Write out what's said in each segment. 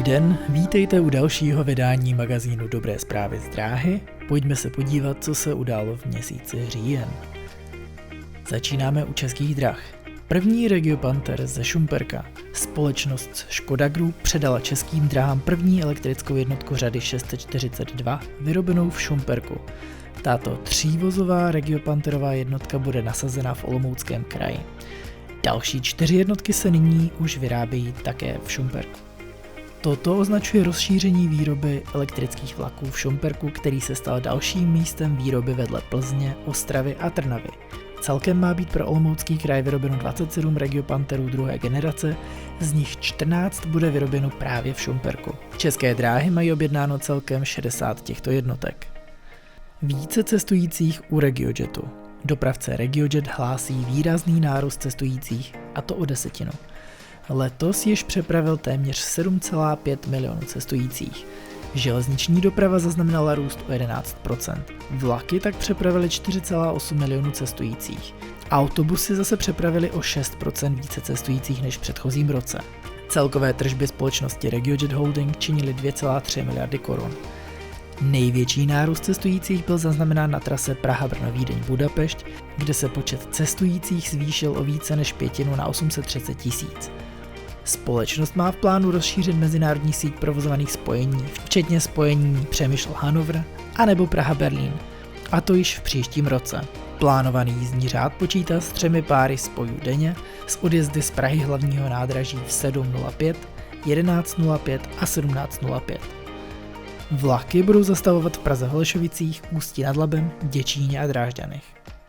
den, vítejte u dalšího vydání magazínu Dobré zprávy z dráhy. Pojďme se podívat, co se událo v měsíci říjen. Začínáme u Českých drah. První Regio-Panther ze Šumperka. Společnost Škoda Group předala Českým dráhám první elektrickou jednotku řady 642, vyrobenou v Šumperku. Tato třívozová Regio-Pantherová jednotka bude nasazena v Olomouckém kraji. Další 4 jednotky se nyní už vyrábějí také v Šumperku. Toto označuje rozšíření výroby elektrických vlaků v Šumperku, který se stal dalším místem výroby vedle Plzně, Ostravy a Trnavy. Celkem má být pro Olomoucký kraj vyrobeno 27 Regio-Pantherů druhé generace, z nich 14 bude vyrobeno právě v Šumperku. České dráhy mají objednáno celkem 60 těchto jednotek. Více cestujících u RegioJetu. Dopravce RegioJet hlásí výrazný nárůst cestujících, a to o 10. Letos již přepravil téměř 7,5 milionů cestujících. Železniční doprava zaznamenala růst o 11%. Vlaky tak přepravily 4,8 milionů cestujících. Autobusy zase přepravily o 6% více cestujících než v předchozím roce. Celkové tržby společnosti RegioJet Holding činily 2,3 miliardy korun. Největší nárůst cestujících byl zaznamenán na trase Praha-Brno-Vídeň-Budapešť, kde se počet cestujících zvýšil o více než 5 na 830 000. Společnost má v plánu rozšířit mezinárodní síť provozovaných spojení, včetně spojení Přemyšl-Hannover anebo Praha-Berlín, a to již v příštím roce. Plánovaný jízdní řád počítá s 3 páry spojů denně s odjezdy z Prahy hlavního nádraží v 7:05, 11:05 a 17:05. Vlaky budou zastavovat v Praze Holešovicích, Ústí nad Labem, Děčíně a Drážďanech.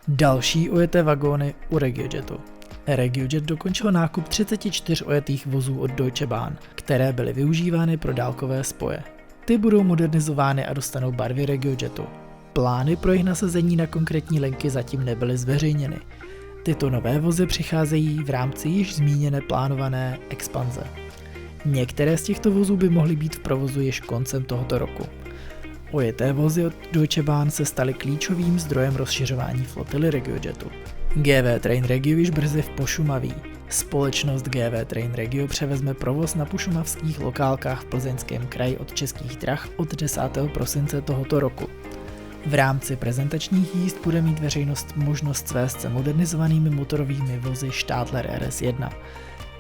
Další ojeté vagóny u RegioJetu. RegioJet dokončil nákup 34 ojetých vozů od Deutsche Bahn, které byly využívány pro dálkové spoje. Ty budou modernizovány a dostanou barvy RegioJetu. Plány pro jejich nasazení na konkrétní linky zatím nebyly zveřejněny. Tyto nové vozy přicházejí v rámci již zmíněné plánované expanze. Některé z těchto vozů by mohly být v provozu již koncem tohoto roku. Ojeté vozy od Deutsche Bahn se staly klíčovým zdrojem rozšiřování flotily RegioJetu. GV Train Regio již brzy v Pošumaví. Společnost GV Train Regio převezme provoz na pošumavských lokálkách v Plzeňském kraji od Českých drah od 10. prosince tohoto roku. V rámci prezentačních jízd bude mít veřejnost možnost svést se modernizovanými motorovými vozy Stadler RS1.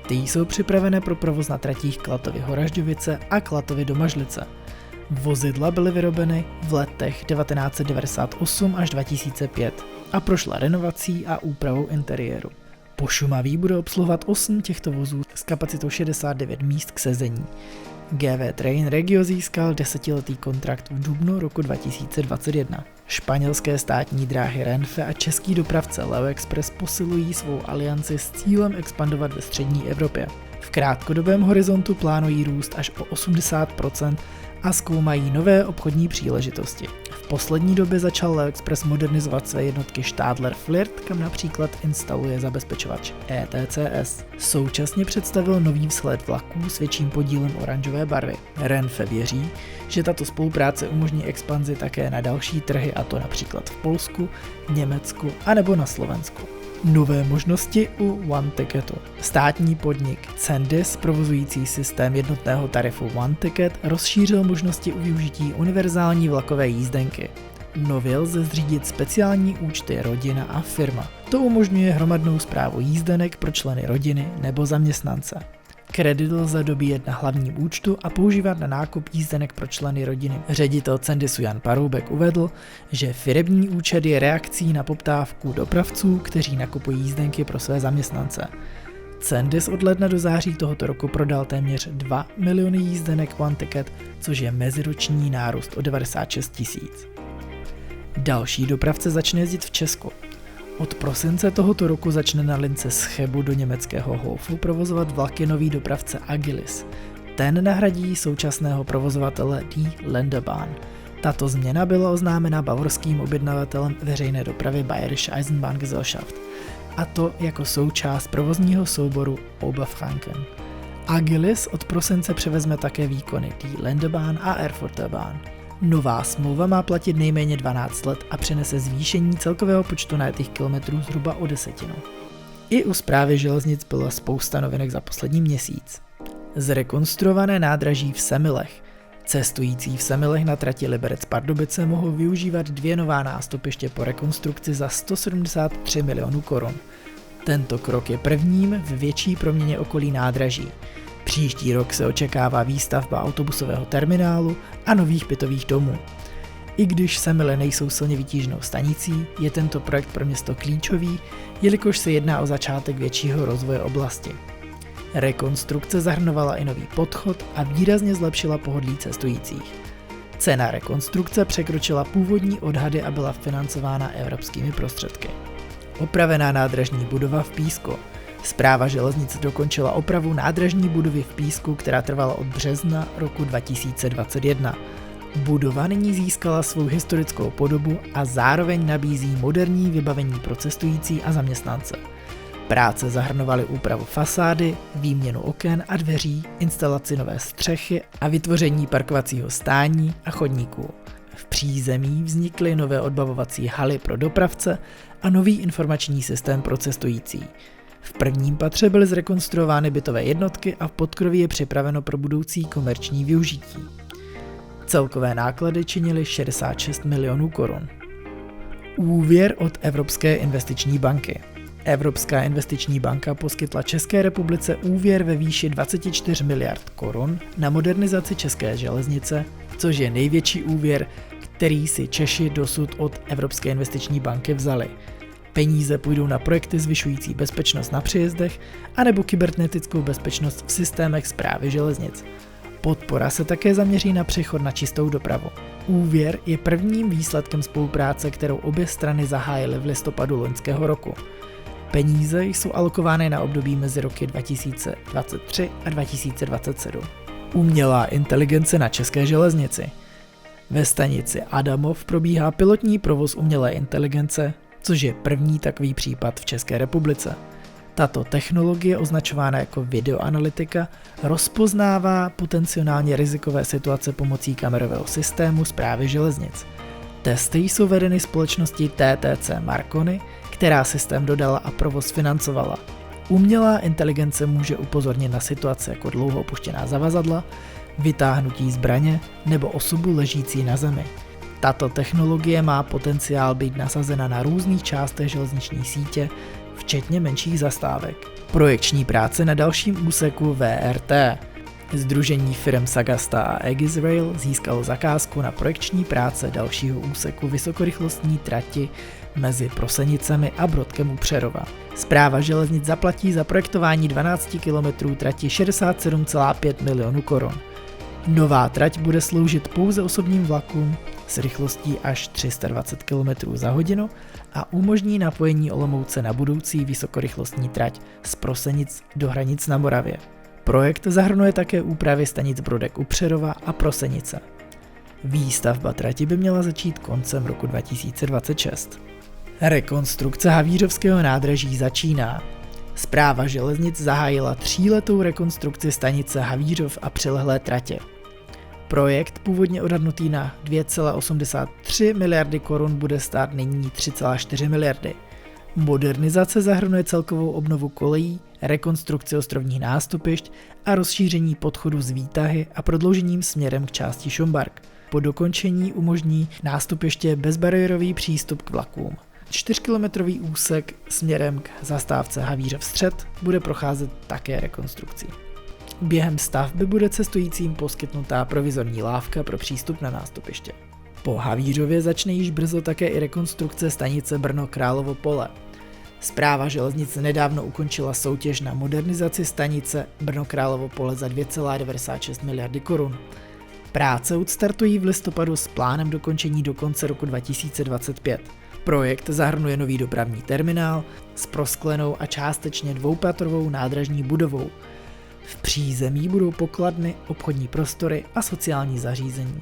Ty jsou připravené pro provoz na tratích Klatovy-Horažďovice a Klatovy-Domažlice. Vozidla byly vyrobeny v letech 1998 až 2005 a prošla renovací a úpravou interiéru. Pošumaví bude obsluhovat 8 těchto vozů s kapacitou 69 míst k sezení. GV Train Regio získal 10letý kontrakt v dubnu roku 2021. Španělské státní dráhy Renfe a český dopravce Leo Express posilují svou alianci s cílem expandovat ve střední Evropě. V krátkodobém horizontu plánují růst až o 80% a zkoumají nové obchodní příležitosti. V poslední době začal Leo Express modernizovat své jednotky Stadler Flirt, kam například instaluje zabezpečovač ETCS. Současně představil nový vzhled vlaků s větším podílem oranžové barvy. Renfe věří, že tato spolupráce umožní expanzi také na další trhy, a to například v Polsku, Německu anebo na Slovensku. Nové možnosti u OneTicketu. Státní podnik Cendis, provozující systém jednotného tarifu OneTicket, rozšířil možnosti u využití univerzální vlakové jízdenky. Nově lze zřídit speciální účty rodina a firma. To umožňuje hromadnou správu jízdenek pro členy rodiny nebo zaměstnance. Kredit lze dobíjet na hlavním účtu a používat na nákup jízdenek pro členy rodiny. Ředitel Cendisu Jan Paroubek uvedl, že firemní účet je reakcí na poptávku dopravců, kteří nakupují jízdenky pro své zaměstnance. Cendis od ledna do září tohoto roku prodal téměř 2 miliony jízdenek OneTicket, což je meziroční nárůst o 96 000. Další dopravce začne jezdit v Česku. Od prosince tohoto roku začne na lince z Chebu do německého Hofu provozovat vlaky nový dopravce Agilis. Ten nahradí současného provozovatele Die Ländebahn. Tato změna byla oznámena bavorským objednavatelem veřejné dopravy Bayerische Eisenbahngesellschaft, a to jako součást provozního souboru Oberfranken. Agilis od prosince převezme také výkony Die Ländebahn a Erfurter Bahn. Nová smlouva má platit nejméně 12 let a přinese zvýšení celkového počtu najetých kilometrů zhruba o 10. I u správy železnic byla spousta novinek za poslední měsíc. Zrekonstruované nádraží v Semilech. Cestující v Semilech na trati Liberec-Pardubice mohou využívat 2 nová nástupiště po rekonstrukci za 173 milionů korun. Tento krok je prvním v větší proměně okolí nádraží. Příští rok se očekává výstavba autobusového terminálu a nových bytových domů. I když Semily nejsou silně vytíženou stanicí, je tento projekt pro město klíčový, jelikož se jedná o začátek většího rozvoje oblasti. Rekonstrukce zahrnovala i nový podchod a výrazně zlepšila pohodlí cestujících. Cena rekonstrukce překročila původní odhady a byla financována evropskými prostředky. Opravená nádražní budova v Písku. Správa železnic dokončila opravu nádražní budovy v Písku, která trvala od března roku 2021. Budova nyní získala svou historickou podobu a zároveň nabízí moderní vybavení pro cestující a zaměstnance. Práce zahrnovaly úpravu fasády, výměnu oken a dveří, instalaci nové střechy a vytvoření parkovacího stání a chodníků. V přízemí vznikly nové odbavovací haly pro dopravce a nový informační systém pro cestující. V prvním patře byly zrekonstruovány bytové jednotky a v podkroví je připraveno pro budoucí komerční využití. Celkové náklady činily 66 milionů korun. Úvěr od Evropské investiční banky. Evropská investiční banka poskytla České republice úvěr ve výši 24 miliard korun na modernizaci české železnice, což je největší úvěr, který si Češi dosud od Evropské investiční banky vzali. Peníze půjdou na projekty zvyšující bezpečnost na přejezdech anebo kybernetickou bezpečnost v systémech správy železnic. Podpora se také zaměří na přechod na čistou dopravu. Úvěr je prvním výsledkem spolupráce, kterou obě strany zahájily v listopadu loňského roku. Peníze jsou alokovány na období mezi roky 2023 a 2027. Umělá inteligence na české železnici. Ve stanici Adamov probíhá pilotní provoz umělé inteligence, což je první takový případ v České republice. Tato technologie, označována jako videoanalytika, rozpoznává potenciálně rizikové situace pomocí kamerového systému správy železnic. Testy jsou vedeny společností TTC Marconi, která systém dodala a provoz financovala. Umělá inteligence může upozornit na situace jako dlouho opuštěná zavazadla, vytáhnutí zbraně nebo osobu ležící na zemi. Tato technologie má potenciál být nasazena na různých částech železniční sítě, včetně menších zastávek. Projekční práce na dalším úseku VRT. Sdružení firem Sagasta a Aegis Rail získalo zakázku na projekční práce dalšího úseku vysokorychlostní trati mezi Prosenicemi a Brodkem u Přerova. Správa železnic zaplatí za projektování 12 km trati 67,5 milionů korun. Nová trať bude sloužit pouze osobním vlakům s rychlostí až 320 km za hodinu a umožní napojení Olomouce na budoucí vysokorychlostní trať z Prosenic do Hranic na Moravě. Projekt zahrnuje také úpravy stanic Brodek u Přerova a Prosenice. Výstavba trati by měla začít koncem roku 2026. Rekonstrukce Havířovského nádraží začíná. Správa železnic zahájila 3letou rekonstrukci stanice Havířov a přilehlé tratě. Projekt, původně odhadnutý na 2,83 miliardy korun, bude stát nyní 3,4 miliardy. Modernizace zahrnuje celkovou obnovu kolejí, rekonstrukci ostrovních nástupišť a rozšíření podchodu z výtahy a prodloužením směrem k části Šumbark. Po dokončení umožní nástupiště bezbariérový přístup k vlakům. 4kilometrový úsek směrem k zastávce Havířov střed bude procházet také rekonstrukcí. Během stavby bude cestujícím poskytnutá provizorní lávka pro přístup na nástupiště. Po Havířově začne již brzo také i rekonstrukce stanice Brno-Královo Pole. Správa železnic nedávno ukončila soutěž na modernizaci stanice Brno-Královo Pole za 2,96 miliardy korun. Práce odstartují v listopadu s plánem dokončení do konce roku 2025. Projekt zahrnuje nový dopravní terminál s prosklenou a částečně dvoupatrovou nádražní budovou. V přízemí budou pokladny, obchodní prostory a sociální zařízení.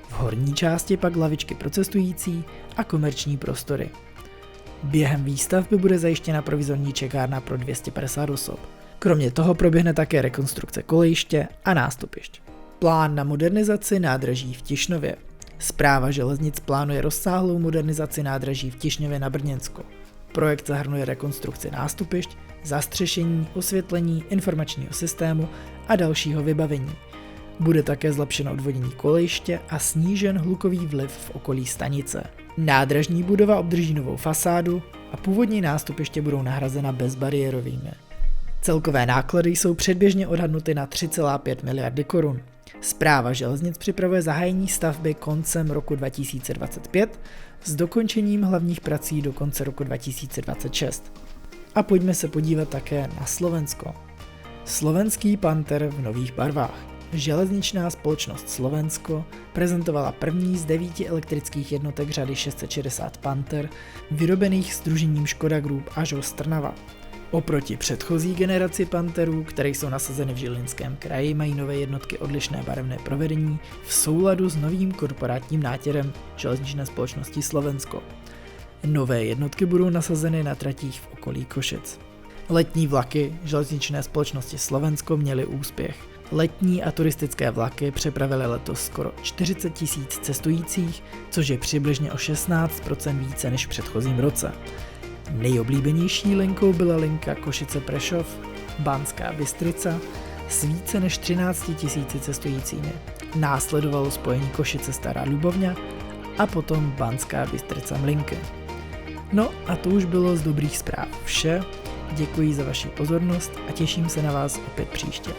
V horní části pak lavičky pro cestující a komerční prostory. Během výstavby bude zajištěna provizorní čekárna pro 250 osob. Kromě toho proběhne také rekonstrukce kolejiště a nástupišť. Plán na modernizaci nádraží v Tišnově. Správa železnic plánuje rozsáhlou modernizaci nádraží v Tišnově na Brněnsku. Projekt zahrnuje rekonstrukci nástupišť, zastřešení, osvětlení, informačního systému a dalšího vybavení. Bude také zlepšeno odvodění kolejiště a snížen hlukový vliv v okolí stanice. Nádražní budova obdrží novou fasádu a původní nástupiště budou nahrazena bezbariérovými. Celkové náklady jsou předběžně odhadnuty na 3,5 miliardy korun. Správa železnic připravuje zahájení stavby koncem roku 2025 s dokončením hlavních prací do konce roku 2026. A pojďme se podívat také na Slovensko. Slovenský Panther v nových barvách. Železničná společnost Slovensko prezentovala první z 9 elektrických jednotek řady 660 Panther, vyrobených sdružením Škoda Group Ažo z Trnava. Oproti předchozí generaci Pantherů, které jsou nasazeny v Žilinském kraji, mají nové jednotky odlišné barevné provedení v souladu s novým korporátním nátěrem železničné společnosti Slovensko. Nové jednotky budou nasazeny na tratích v okolí Košic. Letní vlaky železničné společnosti Slovensko měly úspěch. Letní a turistické vlaky přepravily letos skoro 40 000 cestujících, což je přibližně o 16% více než v předchozím roce. Nejoblíbenější linkou byla linka Košice-Prešov, Banská Bystrica s více než 13 000 cestujícími. Následovalo spojení Košice-Stará Ľubovňa a potom Banská Bystrica-Mlynky. No a to už bylo z dobrých zpráv vše. Děkuji za vaši pozornost a těším se na vás opět příště.